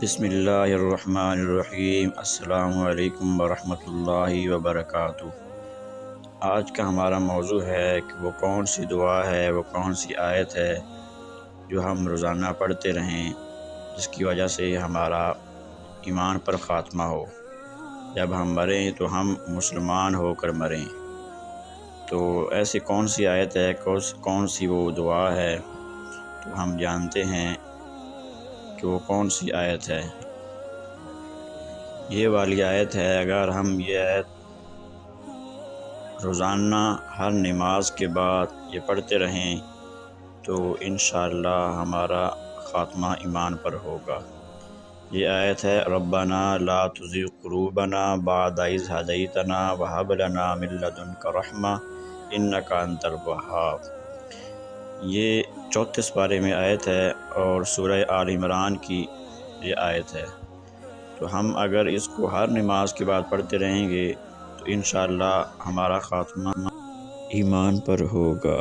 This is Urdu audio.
بسم اللہ الرحمن الرحیم۔ السلام علیکم ورحمۃ اللہ وبرکاتہ۔ آج کا ہمارا موضوع ہے کہ وہ کون سی دعا ہے، وہ کون سی آیت ہے جو ہم روزانہ پڑھتے رہیں، جس کی وجہ سے ہمارا ایمان پر خاتمہ ہو، جب ہم مریں تو ہم مسلمان ہو کر مریں۔ تو ایسی کون سی آیت ہے، کون سی وہ دعا ہے، تو ہم جانتے ہیں کہ وہ کون سی آیت ہے۔ یہ والی آیت ہے، اگر ہم یہ آیت روزانہ ہر نماز کے بعد یہ پڑھتے رہیں تو انشاءاللہ ہمارا خاتمہ ایمان پر ہوگا۔ یہ آیت ہے، ربنا لا تزغ قلوبنا بعد اذ ہدیتنا وہب لنا من لدنک رحمہ انک انت الوہاب۔ یہ 34 پارے میں آیت ہے اور سورہ آل عمران کی یہ آیت ہے۔ تو ہم اگر اس کو ہر نماز کے بعد پڑھتے رہیں گے تو انشاءاللہ ہمارا خاتمہ ایمان پر ہوگا۔